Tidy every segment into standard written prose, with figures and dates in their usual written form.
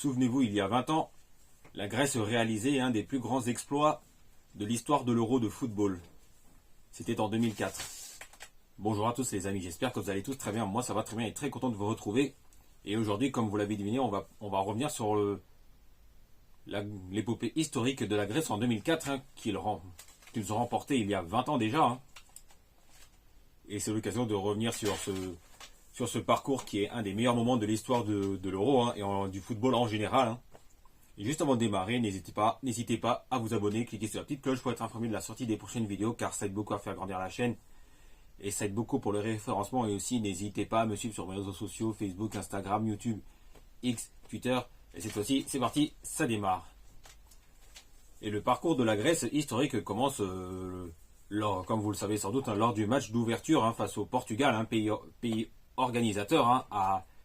Souvenez-vous, il y a 20 ans, la Grèce réalisait un des plus grands exploits de l'histoire de l'Euro de football. C'était en 2004. Bonjour à tous les amis, j'espère que vous allez tous très bien. Moi ça va très bien et très content de vous retrouver. Et aujourd'hui, comme vous l'avez deviné, on va revenir sur l'épopée historique de la Grèce en 2004, qu'ils ont remporté il y a 20 ans déjà. Et c'est l'occasion de revenir sur ce parcours qui est un des meilleurs moments de l'histoire de l'Euro et du football en général. Et juste avant de démarrer, n'hésitez pas à vous abonner, cliquez sur la petite cloche pour être informé de la sortie des prochaines vidéos, car ça aide beaucoup à faire grandir la chaîne. Et ça aide beaucoup pour le référencement. Et aussi, n'hésitez pas à me suivre sur mes réseaux sociaux, Facebook, Instagram, YouTube, X, Twitter. Et cette fois-ci, c'est parti, ça démarre. Et le parcours de la Grèce historique commence, comme vous le savez sans doute, lors du match d'ouverture face au Portugal, pays organisateur.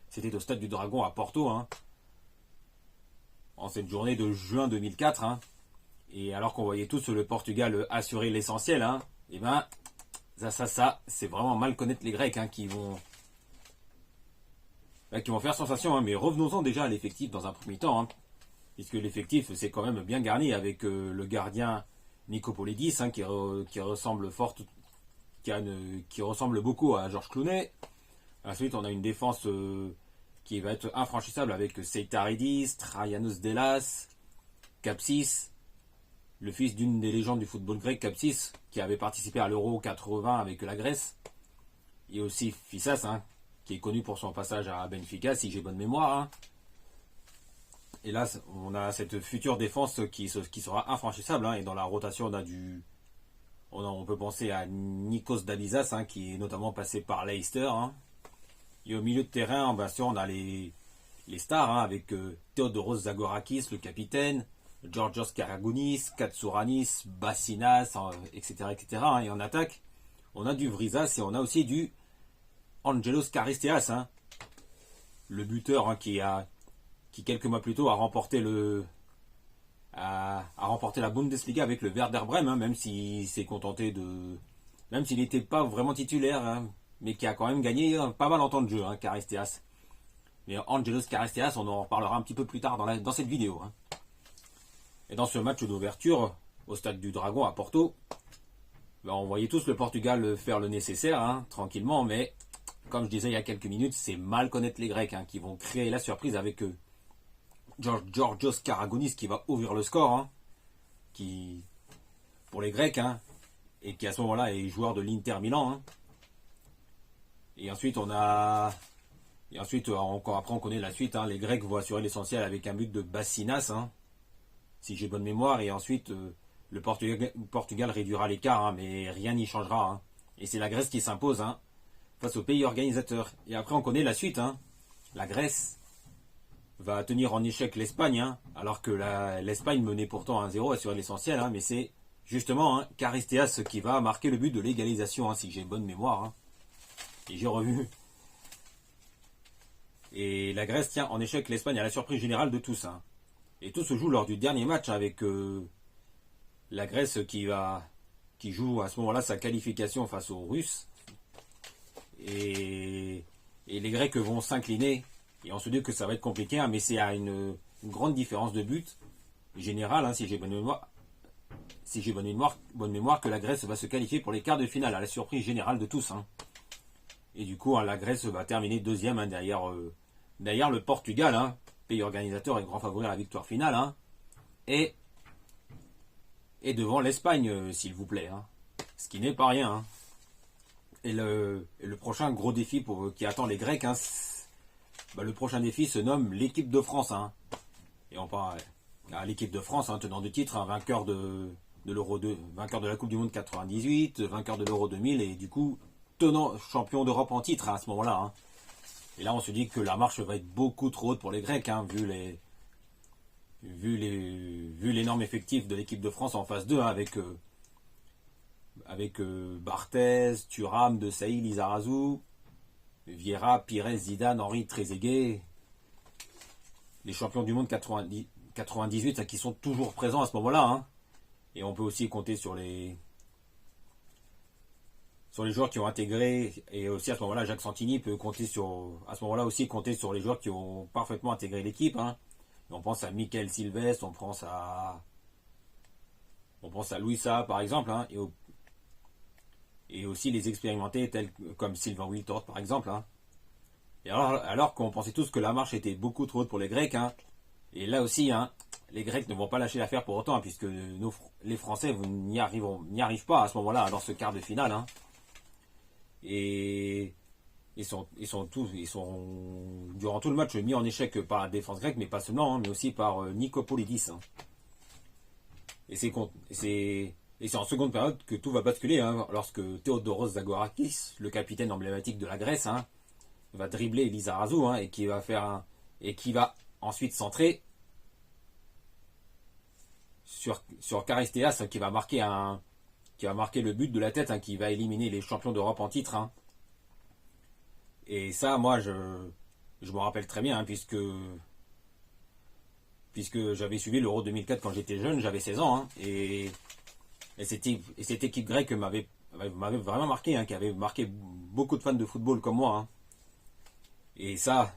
C'était au stade du Dragon à Porto, en cette journée de juin 2004. Et alors qu'on voyait tous le Portugal assurer l'essentiel, et ben ça c'est vraiment mal connaître les Grecs qui vont faire sensation. Mais revenons-en déjà à l'effectif dans un premier temps, puisque l'effectif c'est quand même bien garni avec le gardien Nicopolidis qui ressemble beaucoup à Georges Clooney. Ensuite on a une défense qui va être infranchissable avec Seitaridis, Traianos Delas, Kapsis, le fils d'une des légendes du football grec, Kapsis, qui avait participé à l'Euro 80 avec la Grèce, et aussi Fissas, qui est connu pour son passage à Benfica, si j'ai bonne mémoire. Et là, on a cette future défense qui sera infranchissable, et dans la rotation, on peut penser à Nikos Dalizas, qui est notamment passé par Leicester. Et au milieu de terrain, bien sûr, on a les stars, avec Theodoros Zagorakis, le capitaine, Georgios Karagounis, Katsouranis, Bassinas, etc. Et en attaque, on a du Vrizas et on a aussi du Angelos Charisteas, le buteur qui quelques mois plus tôt a remporté la Bundesliga avec le Werder Bremen, même s'il s'est contenté même s'il n'était pas vraiment titulaire, mais qui a quand même gagné pas mal en temps de jeu, Charisteas. Mais Angelos Charisteas, on en reparlera un petit peu plus tard dans cette vidéo. Et dans ce match d'ouverture, au stade du Dragon à Porto, on voyait tous le Portugal faire le nécessaire, tranquillement, mais comme je disais il y a quelques minutes, c'est mal connaître les Grecs, qui vont créer la surprise avec Georgios Karagounis qui va ouvrir le score, pour les Grecs, et qui à ce moment-là est joueur de l'Inter Milan. Et ensuite après on connaît la suite, les Grecs vont assurer l'essentiel avec un but de Bassinas, si j'ai bonne mémoire, et ensuite le Portugal réduira l'écart, mais rien n'y changera, et c'est la Grèce qui s'impose face au pays organisateur. Et après on connaît la suite, la Grèce va tenir en échec l'Espagne, alors que l'Espagne menait pourtant 1-0, assurer l'essentiel, mais c'est justement Charisteas qui va marquer le but de l'égalisation, si j'ai bonne mémoire, et j'ai revu. Et la Grèce tient en échec l'Espagne à la surprise générale de tous, Et tout se joue lors du dernier match avec la Grèce qui joue à ce moment-là sa qualification face aux Russes. Et les Grecs vont s'incliner. Et on se dit que ça va être compliqué, mais c'est à une grande différence de but générale, si j'ai bonne mémoire, que la Grèce va se qualifier pour les quarts de finale, à la surprise générale de tous. Et du coup, la Grèce va terminer deuxième derrière le Portugal, pays organisateur et grand favori à la victoire finale, et devant l'Espagne, s'il vous plaît, ce qui n'est pas rien. Et le prochain gros défi qui attend les Grecs, le prochain défi se nomme l'équipe de France. Et on parle à l'équipe de France, tenant de titre, vainqueur de l'Euro 2, vainqueur de la Coupe du Monde 98, vainqueur de l'Euro 2000, et du coup tenant champion d'Europe en titre à ce moment-là. Et là on se dit que la marche va être beaucoup trop haute pour les Grecs, vu l'énorme effectif de l'équipe de France en phase 2, avec Barthez, Thuram, Desailly, Lizarazu, Vieira, Pires, Zidane, Henry, Trezeguet, les champions du monde 98 qui sont toujours présents à ce moment-là. Et on peut aussi compter sur les joueurs qui ont intégré, et aussi à ce moment-là Jacques Santini peut compter compter sur les joueurs qui ont parfaitement intégré l'équipe. On pense à Michael Sylvestre, on pense à Louisa par exemple, hein, et aussi les expérimentés tels comme Sylvain Wiltord par exemple. Hein. Et alors qu'on pensait tous que la marche était beaucoup trop haute pour les Grecs, hein, et là aussi, hein, les Grecs ne vont pas lâcher l'affaire pour autant, hein, puisque les Français n'y arrivent pas à ce moment-là, dans ce quart de finale. Hein. Et ils sont durant tout le match mis en échec par la défense grecque, mais pas seulement, hein, mais aussi par Nicopolidis. Hein. Et c'est en seconde période que tout va basculer, hein, lorsque Theodoros Zagorakis, le capitaine emblématique de la Grèce, hein, va dribbler Lizarazu, hein, et qui va ensuite centrer sur Charisteas, hein, qui va marquer le but de la tête, hein, qui va éliminer les champions d'Europe en titre. Hein. Et ça, moi, je me rappelle très bien, hein, puisque j'avais suivi l'Euro 2004 quand j'étais jeune, j'avais 16 ans, hein, et cette équipe grecque m'avait vraiment marqué, hein, qui avait marqué beaucoup de fans de football comme moi. Hein. Et ça,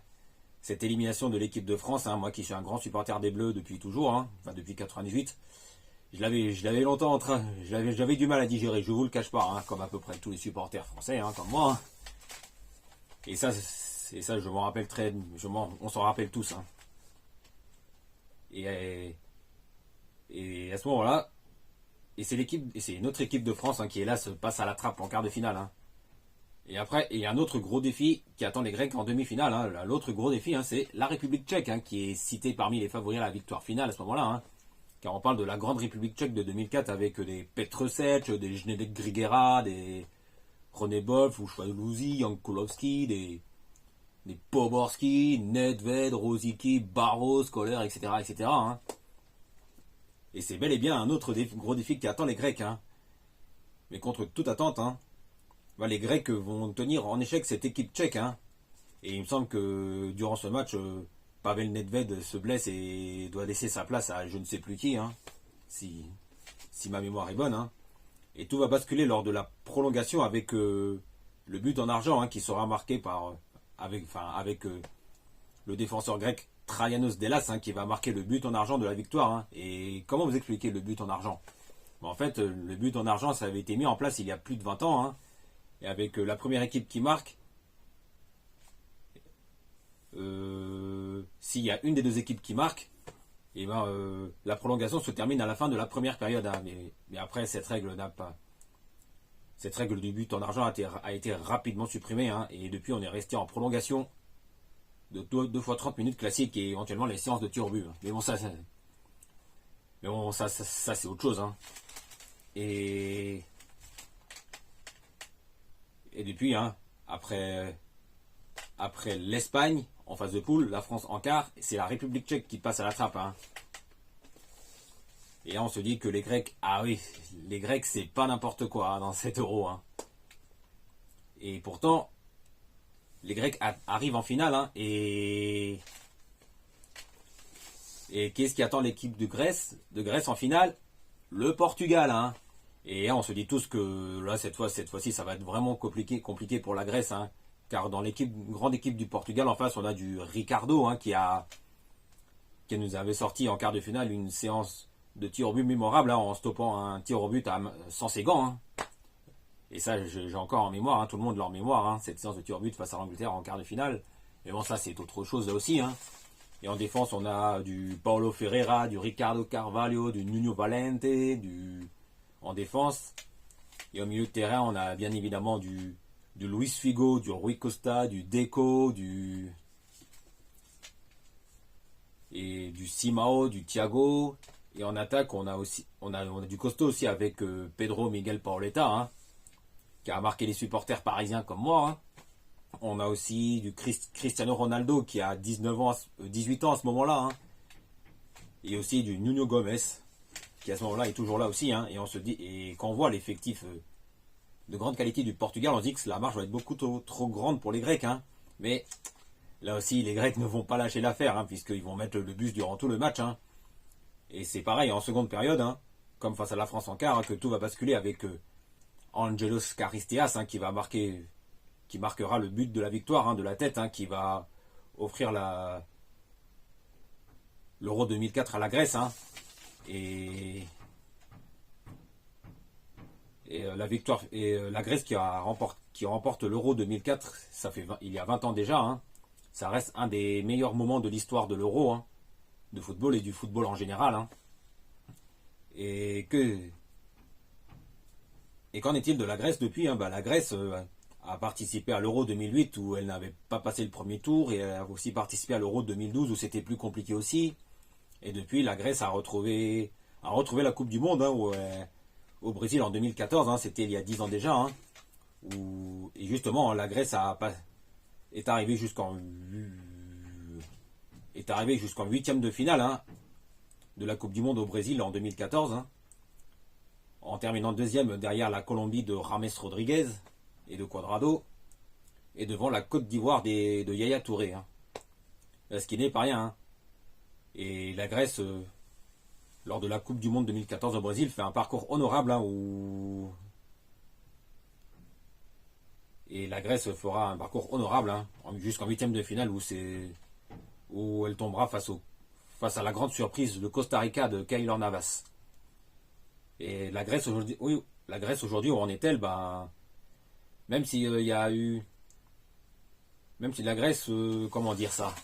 cette élimination de l'équipe de France, hein, moi qui suis un grand supporter des Bleus depuis toujours, hein, enfin depuis 98, je l'avais longtemps j'avais du mal à digérer, je vous le cache pas, hein, comme à peu près tous les supporters français, hein, comme moi. Hein. Et ça, je m'en rappelle on s'en rappelle tous. Hein. Et à ce moment-là, et c'est notre équipe de France, hein, qui est là, se passe à la trappe en quart de finale. Hein. Et après, il y a un autre gros défi qui attend les Grecs en demi-finale. Hein. L'autre gros défi, hein, c'est la République tchèque, hein, qui est citée parmi les favoris à la victoire finale à ce moment-là. Hein. Car on parle de la grande République tchèque de 2004 avec des Petrsec, des Zdeněk Grigera, des René Wolf, Ushwaluzi, Jan Kulowski, des Poborski, Nedved, Rosicky, Barros, Koller, etc. etc. Hein. Et c'est bel et bien un autre gros défi qui attend les Grecs. Hein. Mais contre toute attente, hein, les Grecs vont tenir en échec cette équipe tchèque. Hein. Et il me semble que durant ce match, Pavel Nedved se blesse et doit laisser sa place à je ne sais plus qui, hein, si ma mémoire est bonne. Hein. Et tout va basculer lors de la prolongation avec le but en argent, hein, qui sera marqué avec le défenseur grec Traianos Delas, hein, qui va marquer le but en argent de la victoire. Hein. Et comment vous expliquez le but en argent? En fait, le but en argent, ça avait été mis en place il y a plus de 20 ans. Hein. Et avec la première équipe qui marque, s'il y a une des deux équipes qui marque, et la prolongation se termine à la fin de la première période. Hein. Mais après, cette règle du but en argent a été rapidement supprimée. Hein. Et depuis, on est resté en prolongation de 2 fois 30 minutes classiques et éventuellement les séances de tir au but. Hein. Mais bon, ça c'est autre chose. Hein. Et depuis, hein, après l'Espagne en phase de poule, la France en quart, c'est la République tchèque qui passe à la trappe. Hein. Et là, on se dit que les Grecs, ah oui, les Grecs, c'est pas n'importe quoi, hein, dans cet euro. Hein. Et pourtant, les Grecs arrivent en finale. Hein, et qu'est-ce qui attend l'équipe de Grèce en finale? Le Portugal. Hein. Et là, on se dit tous que là, cette fois-ci, ça va être vraiment compliqué pour la Grèce. Hein, car dans grande équipe du Portugal, en face, on a du Ricardo, hein, qui nous avait sorti en quart de finale une séance de tir au but mémorable, hein, en stoppant un tir au but sans ses gants. Hein. Et ça, j'ai encore en mémoire, hein, tout le monde l'a en mémoire, hein, cette séance de tir au but face à l'Angleterre en quart de finale. Mais bon, ça, c'est autre chose là aussi. Hein. Et en défense, on a du Paulo Ferreira, du Ricardo Carvalho, du Nuno Valente, en défense. Et au milieu de terrain, on a bien évidemment du Luis Figo, du Rui Costa, du Deco, du Simao, du Thiago. Et en attaque, on a du costaud aussi avec Pedro Miguel Paoletta, hein, qui a marqué les supporters parisiens comme moi. Hein. On a aussi du Cristiano Ronaldo qui a 18 ans à ce moment-là. Hein. Et aussi du Nuno Gomes qui à ce moment-là est toujours là aussi. Hein. Et on se dit, et quand on voit l'effectif de grande qualité du Portugal, on se dit que la marge va être beaucoup trop grande pour les Grecs. Hein. Mais là aussi, les Grecs ne vont pas lâcher l'affaire, hein, puisqu'ils vont mettre le bus durant tout le match. Hein. Et c'est pareil en seconde période, hein, comme face à la France en quart, hein, que tout va basculer avec Angelos Charisteas, hein, qui marquera le but de la victoire, hein, de la tête, hein, qui va offrir l'Euro 2004 à la Grèce, hein, et, la victoire et la Grèce qui remporte l'Euro 2004, ça fait il y a 20 ans déjà, hein, ça reste un des meilleurs moments de l'histoire de l'Euro, hein, de football et du football en général, hein. Et qu'en est-il de la Grèce depuis, hein? La Grèce a participé à l'Euro 2008 où elle n'avait pas passé le premier tour, et elle a aussi participé à l'Euro 2012 où c'était plus compliqué aussi. Et depuis, la Grèce a retrouvé la Coupe du Monde, hein, au Brésil en 2014, hein, c'était il y a 10 ans déjà, hein, et justement la Grèce est arrivée jusqu'en huitième de finale, hein, de la Coupe du Monde au Brésil en 2014, hein, en terminant deuxième derrière la Colombie de James Rodriguez et de Cuadrado, et devant la Côte d'Ivoire de Yaya Touré, hein. Ce qui n'est pas rien, hein. Et la Grèce, lors de la Coupe du Monde 2014 au Brésil, fait un parcours honorable, hein, et la Grèce fera un parcours honorable, hein, jusqu'en huitième de finale où elle tombera face à la grande surprise de Costa Rica de Keylor Navas. Et la Grèce aujourd'hui, oui, la Grèce aujourd'hui, où en est-elle? Même si même si la Grèce, comment dire ça,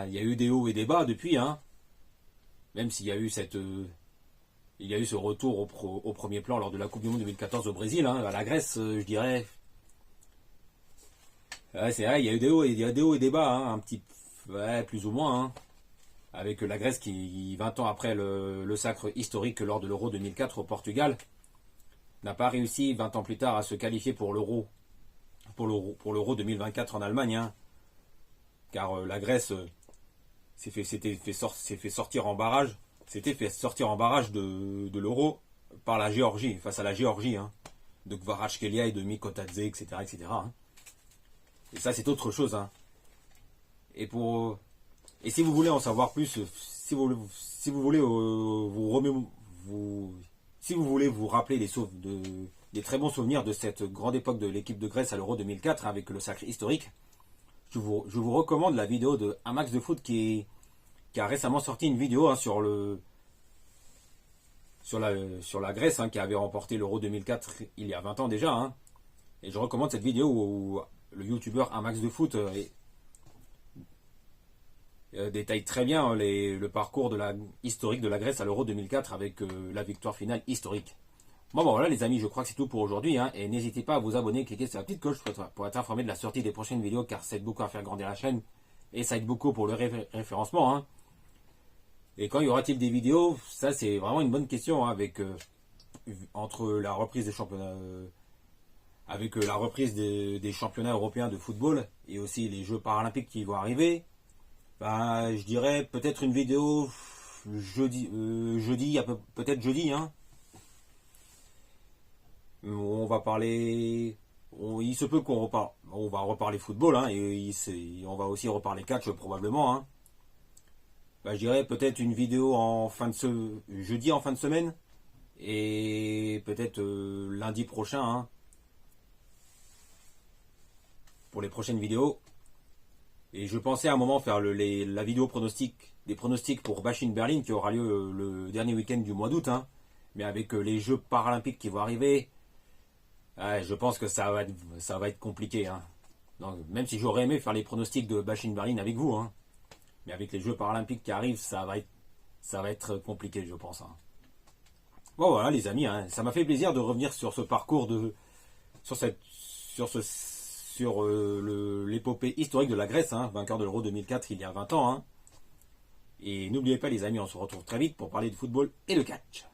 il y a eu des hauts et des bas depuis, hein. Même s'il y a eu ce retour au premier plan lors de la Coupe du Monde 2014 au Brésil, hein. La Grèce, je dirais, ouais, c'est vrai, il y a des hauts et des bas, hein, ouais, plus ou moins, hein. Avec la Grèce qui, 20 ans après le sacre historique lors de l'Euro 2004 au Portugal, n'a pas réussi 20 ans plus tard à se qualifier pour l'Euro 2024 en Allemagne, hein. Car la Grèce s'était fait sortir en barrage de l'Euro par la Géorgie, face à la Géorgie, hein, de Kvaratskhelia et de Mikotadze, etc., etc., hein. Et ça, c'est autre chose, hein. Et si vous voulez en savoir plus, si vous voulez si vous voulez vous rappeler des très bons souvenirs de cette grande époque de l'équipe de Grèce à l'Euro 2004 avec le sacre historique, je vous recommande la vidéo de Un Max de Foot qui a récemment sorti une vidéo, hein, sur la Grèce, hein, qui avait remporté l'Euro 2004 il y a 20 ans déjà, hein. Et je recommande cette vidéo où le youtubeur Un Max de Foot détaille très bien le parcours historique de la Grèce à l'Euro 2004 avec la victoire finale historique. Bon, voilà les amis, je crois que c'est tout pour aujourd'hui, hein, et n'hésitez pas à vous abonner, cliquez sur la petite cloche pour être informé de la sortie des prochaines vidéos, car ça aide beaucoup à faire grandir la chaîne et ça aide beaucoup pour le référencement, hein. Et quand y aura-t-il des vidéos? Ça, c'est vraiment une bonne question, hein, entre la reprise des championnats, avec la reprise des championnats européens de football et aussi les Jeux paralympiques qui vont arriver. Je dirais peut-être une vidéo jeudi, peut-être jeudi, hein. On va parler, il se peut on va reparler football, hein, et on va aussi reparler catch probablement, hein. Je dirais peut-être une vidéo jeudi en fin de semaine, et peut-être lundi prochain, hein, pour les prochaines vidéos. Et je pensais à un moment faire la vidéo des pronostics pour Bashing Berlin qui aura lieu le dernier week-end du mois d'août, hein. Mais avec les Jeux paralympiques qui vont arriver, je pense que ça va être compliqué, hein. Donc, même si j'aurais aimé faire les pronostics de Bashing Berlin avec vous, hein. Mais avec les Jeux paralympiques qui arrivent, ça va être compliqué, je pense, hein. Bon, voilà les amis, hein, ça m'a fait plaisir de revenir sur ce parcours sur l'épopée historique de la Grèce, hein, vainqueur de l'Euro 2004 il y a 20 ans, hein. Et n'oubliez pas les amis, on se retrouve très vite pour parler de football et de catch.